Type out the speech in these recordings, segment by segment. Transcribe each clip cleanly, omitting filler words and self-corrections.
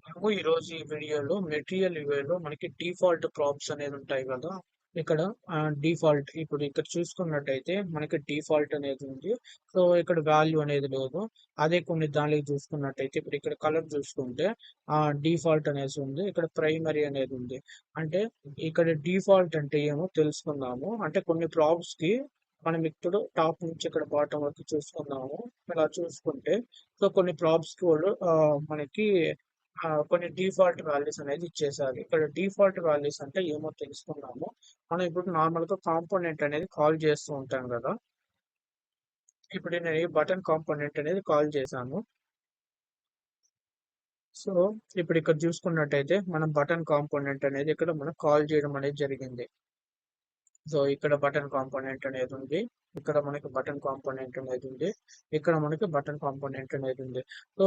మనము ఈరోజు ఈ వీడియోలో మెటీరియల్ ఇవేలో మనకి డిఫాల్ట్ ప్రాప్స్ అనేది ఉంటాయి కదా. ఇక్కడ డిఫాల్ట్ ఇప్పుడు ఇక్కడ చూసుకున్నట్టయితే మనకి డిఫాల్ట్ అనేది ఉంది. సో ఇక్కడ వాల్యూ అనేది లేదు. అదే కొన్ని దానికి చూసుకున్నట్టయితే ఇప్పుడు ఇక్కడ కలర్ చూసుకుంటే డిఫాల్ట్ అనేసి ఉంది. ఇక్కడ ప్రైమరీ అనేది ఉంది. అంటే ఇక్కడ డిఫాల్ట్ అంటే ఏమో తెలుసుకుందాము. అంటే కొన్ని ప్రాప్స్ కి మనం ఇప్పుడు టాప్ నుంచి ఇక్కడ బాటం వరకు చూసుకుందాము. ఇలా చూసుకుంటే సో కొన్ని ప్రాప్స్ కి వాళ్ళు మనకి కొన్ని డిఫాల్ట్ వాల్యూస్ అనేది ఇచ్చేసారు. ఇక్కడ డిఫాల్ట్ వాల్యూస్ అంటే ఏమో తెలుసుకున్నాము. మనం ఇప్పుడు నార్మల్ గా కాంపోనెంట్ అనేది కాల్ చేస్తూ ఉంటాం కదా. ఇప్పుడు నేను ఈ బటన్ కాంపోనెంట్ అనేది కాల్ చేశాను. సో ఇప్పుడు ఇక్కడ చూసుకున్నట్టయితే మనం బటన్ కాంపోనెంట్ అనేది ఇక్కడ మనం కాల్ చేయడం అనేది జరిగింది. సో ఇక్కడ బటన్ కాంపోనెంట్ అనేది ఉంది. ఇక్కడ మనకి బటన్ కాంపోనెంట్ అనేది ఉంది. ఇక్కడ మనకి బటన్ కాంపోనెంట్ అనేది ఉంది. సో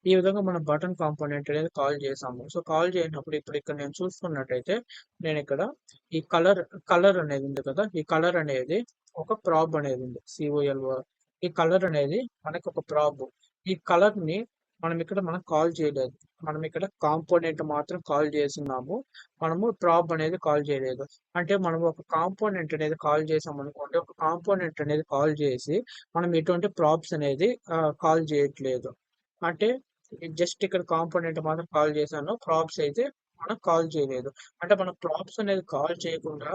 ఈ విధంగా మనం బటన్ కాంపోనెంట్ అనేది కాల్ చేసాము. సో కాల్ చేయనప్పుడు ఇప్పుడు ఇక్కడ నేను చూసుకున్నట్టయితే నేను ఇక్కడ ఈ కలర్ అనేది ఉంది కదా. ఈ కలర్ అనేది ఒక ప్రాబ్ అనేది ఉంది. COLO. ఈ కలర్ అనేది మనకి ఒక ప్రాబ్. ఈ కలర్ ని మనం కాల్ చేయలేదు. మనం ఇక్కడ కాంపోనెంట్ మాత్రం కాల్ చేస్తున్నాము. మనము ప్రాబ్ అనేది కాల్ చేయలేదు. అంటే మనం ఒక కాంపోనెంట్ అనేది కాల్ చేసాం అనుకోండి. ఒక కాంపోనెంట్ అనేది కాల్ చేసి మనం ఎటువంటి ప్రాప్స్ అనేది కాల్ చేయట్లేదు. అంటే జస్ట్ ఇక్కడ కాంపోనెంట్ మాత్రం కాల్ చేశాను. ప్రాప్స్ అయితే మనం కాల్ చేయలేదు. అంటే మనం ప్రాప్స్ అనేది కాల్ చేయకుండా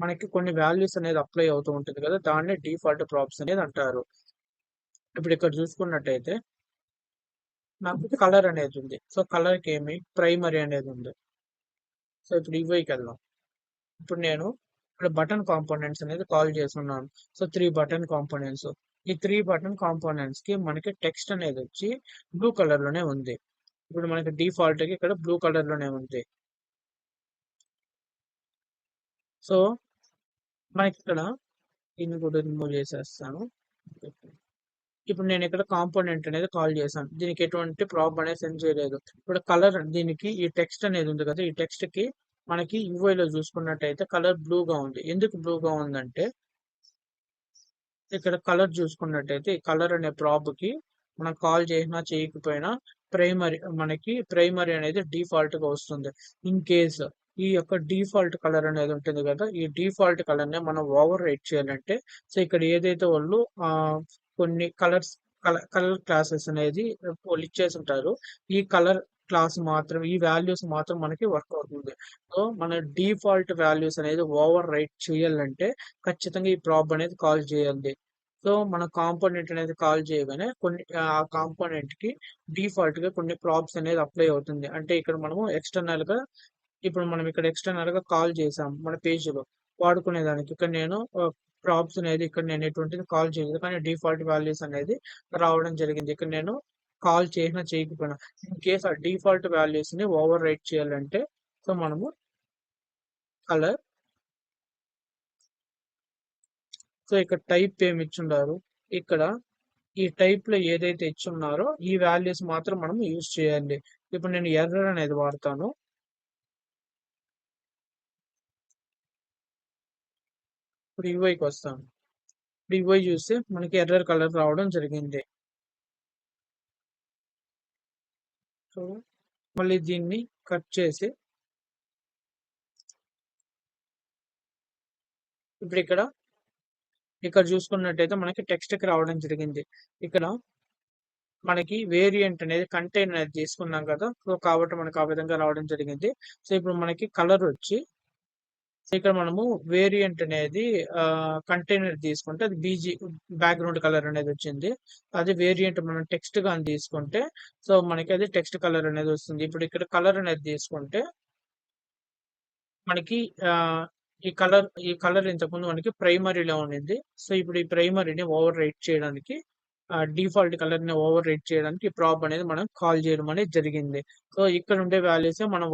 మనకి కొన్ని వాల్యూస్ అనేది అప్లై అవుతూ ఉంటుంది కదా. దాన్నే డిఫాల్ట్ ప్రాప్స్ అనేది అంటారు. ఇప్పుడు ఇక్కడ చూసుకున్నట్టయితే నాకు కలర్ అనేది ఉంది. సో కలర్ కి ఏమి ప్రైమరీ అనేది ఉంది. సో ఇప్పుడు ఇవైకి వెళ్దాం. ఇప్పుడు నేను ఇక్కడ బటన్ కాంపోనెంట్స్ అనేది కాల్ చేస్తున్నాను. So 3 button components. ఈ 3 బటన్ కాంపోనెంట్స్ కి మనకి టెక్స్ట్ అనేది వచ్చి బ్లూ కలర్ లోనే ఉంది. ఇప్పుడు మనకి డిఫాల్ట్ గా ఇక్కడ బ్లూ కలర్ లోనే ఉంది. సో మనకి ఇక్కడ దీన్ని కూడా రిమూవ్ చేసేస్తాను. ఇప్పుడు నేను ఇక్కడ కాంపోనెంట్ అనేది కాల్ చేశాను. దీనికి ఎటువంటి ప్రాబ్లం అనేది సెండ్ చేయలేదు. ఇప్పుడు కలర్ దీనికి ఈ టెక్స్ట్ అనేది ఉంది కదా. ఈ టెక్స్ట్ కి మనకి UI లో చూసుకున్నట్టయితే కలర్ బ్లూగా ఉంది. ఎందుకు బ్లూగా ఉందంటే ఇక్కడ కలర్ చూసుకున్నట్టయితే ఈ కలర్ అనే ప్రాబ్ కి మనం కాల్ చేసినా చేయకపోయినా మనకి ప్రైమరీ అనేది డిఫాల్ట్ గా వస్తుంది. ఇన్ కేస్ ఈ యొక్క డిఫాల్ట్ కలర్ అనేది ఉంటుంది కదా. ఈ డిఫాల్ట్ కలర్ ని మనం ఓవర్ రైట్ చేయాలంటే సో ఇక్కడ ఏదైతే వాళ్ళు కొన్ని కలర్ క్లాసెస్ అనేది వాళ్ళు ఇచ్చేసి ఉంటారు. ఈ కలర్ క్లాస్ మాత్రం ఈ వాల్యూస్ మాత్రం మనకి వర్క్ అవుతుంది. సో మన డిఫాల్ట్ వాల్యూస్ అనేది ఓవర్ రైట్ చేయాలంటే ఖచ్చితంగా ఈ ప్రాబ్ అనేది కాల్ చేయాలి. సో మన కాంపోనెంట్ అనేది కాల్ చేయగానే కొన్ని ఆ కాంపోనెంట్ కి డిఫాల్ట్ గా కొన్ని ప్రాబ్స్ అనేది అప్లై అవుతుంది. అంటే ఇక్కడ మనము ఎక్స్టర్నల్ గా ఇప్పుడు మనం ఇక్కడ ఎక్స్టర్నల్ గా కాల్ చేసాం మన పేజ్ లో వాడుకునేదానికి. ఇక్కడ నేను ప్రాబ్స్ అనేది ఇక్కడ నేను ఎటువంటిది కాల్ చేయలేదు. కానీ డిఫాల్ట్ వాల్యూస్ అనేది రావడం జరిగింది. ఇక్కడ నేను కాల్ చేసినా చేయకపోయినా ఇన్ కేస్ ఆ డిఫాల్ట్ వాల్యూస్ ని ఓవర్ రైట్ చేయాలంటే సో మనము కలర్ సో ఇక్కడ టైప్ ఏమి ఇచ్చుండారు. ఇక్కడ ఈ టైప్ లో ఏదైతే ఇచ్చున్నారో ఈ వాల్యూస్ మాత్రం మనం యూజ్ చేయాలి. ఇప్పుడు నేను ఎర్రర్ అనేది వాడతాను. ఇప్పుడు యూఐకి వస్తాను. ఇప్పుడు యూఐ చూస్తే మనకి ఎర్రర్ కలర్ రావడం జరిగింది. సో మళ్ళీ దీన్ని కట్ చేసి ఇప్పుడు ఇక్కడ చూసుకున్నట్టయితే మనకి టెక్స్ట్ కి రావడం జరిగింది. ఇక్కడ మనకి వేరియంట్ అనేది కంటైనర్ అనేది తీసుకున్నాం కదా. సో కాబట్టి మనకి ఆ విధంగా రావడం జరిగింది. సో ఇప్పుడు మనకి కలర్ వచ్చి ఇక్కడ మనము వేరియంట్ అనేది కంటైనర్ తీసుకుంటే అది బ్యాక్గ్రౌండ్ కలర్ అనేది వచ్చింది. అదే వేరియంట్ మనం టెక్స్ట్ గాని తీసుకుంటే సో మనకి అది టెక్స్ట్ కలర్ అనేది వస్తుంది. ఇప్పుడు ఇక్కడ కలర్ అనేది తీసుకుంటే మనకి ఈ కలర్ ఇంతకుముందు మనకి ప్రైమరీలో ఉండింది. సో ఇప్పుడు ఈ ప్రైమరీని ఓవర్ రైట్ చేయడానికి డిఫాల్ట్ కలర్ ని ఓవర్ రైట్ చేయడానికి ఈ ప్రాబ్ అనేది మనం కాల్ చేయడం అనేది జరిగింది. సో ఇక్కడ ఉండే వాల్యూస్ మనం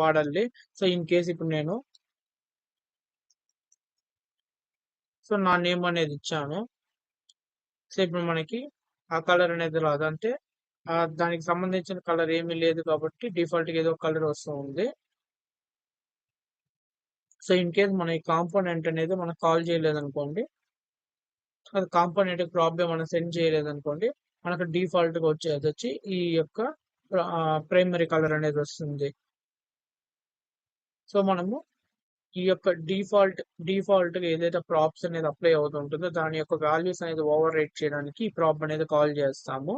వాడాలి. సో ఇన్ కేస్ ఇప్పుడు నేను సో నా నేమ్ అనేది ఇచ్చాను. సో ఇప్పుడు మనకి ఆ కలర్ అనేది రాదు. అంటే దానికి సంబంధించిన కలర్ ఏమీ లేదు కాబట్టి డిఫాల్ట్ గా ఏదో కలర్ వస్తూ ఉంది. సో ఇన్ కేస్ మన ఈ కాంపోనెంట్ అనేది మనం కాల్ చేయలేదు అనుకోండి, అది కాంపోనెంట్ ప్రాబ్లం మనం సెండ్ చేయలేదు అనుకోండి, మనకు డిఫాల్ట్ గా వచ్చేది వచ్చి ఈ యొక్క ప్రైమరీ కలర్ అనేది వస్తుంది. సో మనము ఈ యొక్క డిఫాల్ట్ ఏదైతే ప్రాప్స్ అనేది అప్లై అవుతుంటుందో దాని యొక్క వాల్యూస్ అనేది ఓవర్ రైట్ చేయడానికి ఈ ప్రాప్ అనేది కాల్ చేస్తాము.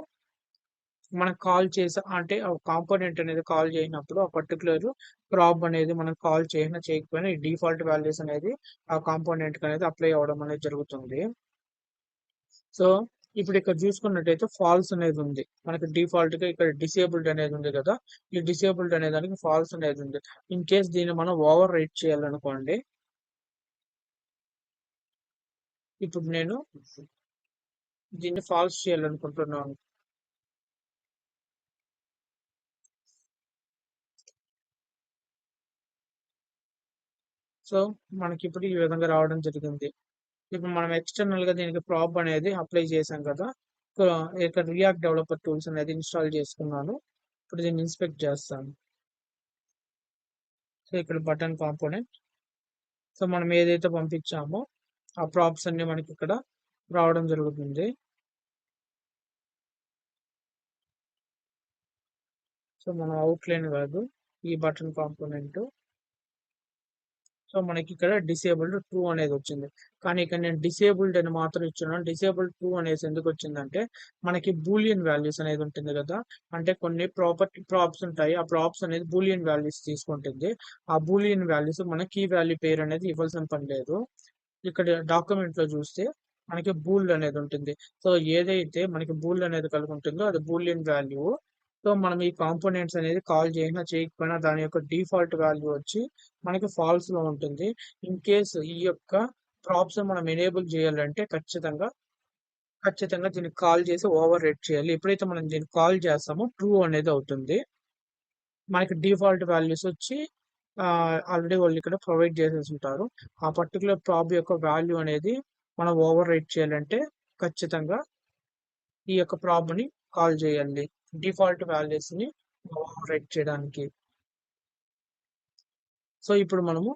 మనకు కాల్ చేసి అంటే ఆ కాంపోనెంట్ అనేది కాల్ చేసినప్పుడు ఆ పర్టికులర్ ప్రాప్ అనేది మనం కాల్ చేసినా చేయకపోయినా ఈ డిఫాల్ట్ వాల్యూస్ అనేది ఆ కాంపోనెంట్ అనేది అప్లై అవ్వడం అనేది జరుగుతుంది. సో ఇప్పుడు ఇక్కడ చూసుకున్నట్టయితే ఫాల్స్ అనేది ఉంది. మనకి డిఫాల్ట్ గా ఇక్కడ డిసేబుల్డ్ అనేది ఉంది కదా, ఈ డిసేబుల్డ్ అనే దానికి ఫాల్స్ అనేది ఉంది. ఇన్ కేస్ దీన్ని మనం ఓవర్ రైట్ చేయాలనుకోండి, ఇప్పుడు నేను దీన్ని ఫాల్స్ చేయాలనుకుంటున్నాను. సో మనకి ఇప్పుడు ఈ విధంగా రావడం జరిగింది. ఇప్పుడు మనం ఎక్స్టర్నల్ గా దీనికి ప్రాప్ అనేది అప్లై చేసాం కదా, ఇక్కడ రియాక్ట్ డెవలపర్ టూల్స్ అనేది ఇన్స్టాల్ చేసుకున్నాను. ఇప్పుడు దీన్ని ఇన్స్పెక్ట్ చేస్తాను. సో ఇక్కడ బటన్ కాంపోనెంట్, సో మనం ఏదైతే పంపించామో ఆ ప్రాప్స్ అన్ని మనకి ఇక్కడ రావడం జరుగుతుంది. సో మనం అవుట్లైన్ కాదు, ఈ బటన్ కాంపోనెంట్. సో మనకి ఇక్కడ డిసేబుల్డ్ ట్రూ అనేది వచ్చింది. కానీ ఇక్కడ నేను డిసేబుల్డ్ అని మాత్రం ఇచ్చున్నాను. డిసేబుల్డ్ ట్రూ అనేసి ఎందుకు వచ్చిందంటే మనకి బూలియన్ వాల్యూస్ అనేది ఉంటుంది కదా, అంటే కొన్ని ప్రాప్స్ ఉంటాయి. ఆ ప్రాప్స్ అనేది బూలియన్ వాల్యూస్ తీసుకుంటుంది. ఆ బూలియన్ వాల్యూస్ మన కీ వాల్యూ పేరు అనేది ఇవ్వాల్సిన పని లేదు. ఇక్కడ డాక్యుమెంట్ లో చూస్తే మనకి బూల్ అనేది ఉంటుంది. సో ఏదైతే మనకి బూల్ అనేది కలిగి ఉంటుందో అది బూలియన్ వాల్యూ. సో మనం ఈ కాంపోనెంట్స్ అనేది కాల్ చేసినా చేయకపోయినా దాని యొక్క డిఫాల్ట్ వాల్యూ వచ్చి మనకి ఫాల్స్ లో ఉంటుంది. ఇన్ కేస్ ఈ యొక్క ప్రాప్స్ మనం ఎనేబుల్ చేయాలంటే ఖచ్చితంగా దీన్ని కాల్ చేసి ఓవర్ రైట్ చేయాలి. ఎప్పుడైతే మనం దీన్ని కాల్ చేస్తామో ట్రూ అనేది అవుతుంది. మనకి డిఫాల్ట్ వాల్యూస్ వచ్చి ఆల్రెడీ వాళ్ళు ఇక్కడ ప్రొవైడ్ చేసేసి ఉంటారు. ఆ పర్టికులర్ ప్రాబ్ యొక్క వాల్యూ అనేది మనం ఓవర్ రైట్ చేయాలంటే ఖచ్చితంగా ఈ యొక్క ప్రాబ్ ని కాల్ చేయాలి డిఫాల్ట్ వాల్యూస్ ని ఓవర్ రైట్ చేయడానికి. సో ఇప్పుడు మనము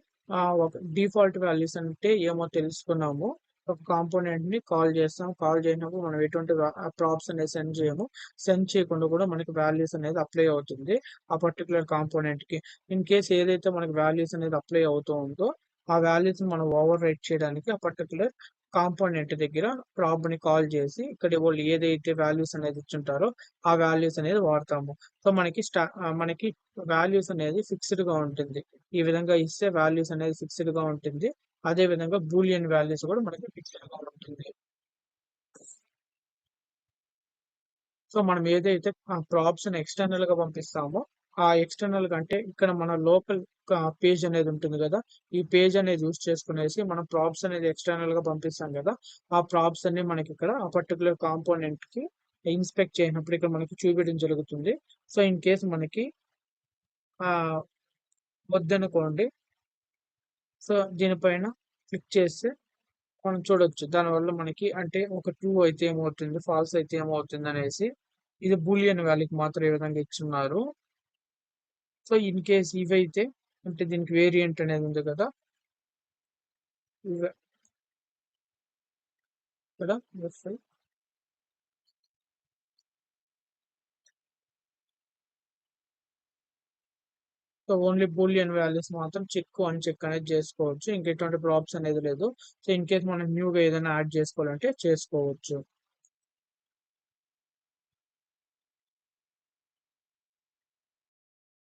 ఒక డిఫాల్ట్ వాల్యూస్ అంటే ఏమో తెలుసుకున్నాము. ఒక కాంపోనెంట్ ని కాల్ చేస్తాం. కాల్ చేసినప్పుడు మనం ఎటువంటి ప్రాప్స్ అనేది సెండ్ చేయము. సెండ్ చేయకుండా కూడా మనకి వాల్యూస్ అనేది అప్లై అవుతుంది ఆ పర్టికులర్ కాంపోనెంట్ కి. ఇన్ కేస్ ఏదైతే మనకి వాల్యూస్ అనేది అప్లై అవుతూ ఉందో ఆ వాల్యూస్ మనం ఓవర్ రైట్ చేయడానికి ఆ పర్టికులర్ కాంపోనెంట్ దగ్గర ప్రాబ్ ని కాల్ చేసి ఇక్కడ వాళ్ళు ఏదైతే వాల్యూస్ అనేది ఇచ్చుంటారో ఆ వాల్యూస్ అనేది వాడతాము. సో మనకి వాల్యూస్ అనేది ఫిక్స్డ్ గా ఉంటుంది. ఈ విధంగా ఇస్తే వాల్యూస్ అనేది ఫిక్స్డ్ గా ఉంటుంది. అదే విధంగా బూలియన్ వాల్యూస్ కూడా మనకి ఫిక్స్డ్ గా ఉంటుంది. సో మనం ఏదైతే ప్రాప్స్ ని ఎక్స్టర్నల్ గా పంపిస్తామో ఆ ఎక్స్టర్నల్ కంటే ఇక్కడ మన లోకల్ పేజ్ అనేది ఉంటుంది కదా, ఈ పేజ్ అనేది యూస్ చేసుకునేసి మనం ప్రాప్స్ అనేది ఎక్స్టర్నల్ గా పంపిస్తాం కదా, ఆ ప్రాప్స్ అన్ని మనకి ఇక్కడ ఆ పర్టికులర్ కాంపోనెంట్ కి ఇన్స్పెక్ట్ చేసినప్పుడు ఇక్కడ మనకి చూపించడం జరుగుతుంది. సో ఇన్ కేస్ మనకి ఆ వద్దనుకోండి, సో దీనిపైన క్లిక్ చేస్తే మనం చూడొచ్చు. దానివల్ల మనకి అంటే ఒక ట్రూ అయితే ఏమవుతుంది, ఫాల్స్ అయితే ఏమవుతుంది అనేసి. ఇది బూలియన్ వాల్యూకి మాత్రం ఈ విధంగా ఇచ్చున్నారు. సో ఇన్ కేస్ ఇవైతే అంటే దీనికి వేరియంట్ అనేది ఉంది కదా, ఇక్కడ సో ఓన్లీ బూలియన్ వాల్యూస్ మాత్రం చెక్ అన్చెక్ అనేది చేసుకోవచ్చు. ఇంకెటువంటి ప్రాప్స్ అనేది లేదు. సో ఇన్ కేస్ మనం న్యూగా ఏదైనా యాడ్ చేసుకోవాలంటే చేసుకోవచ్చు.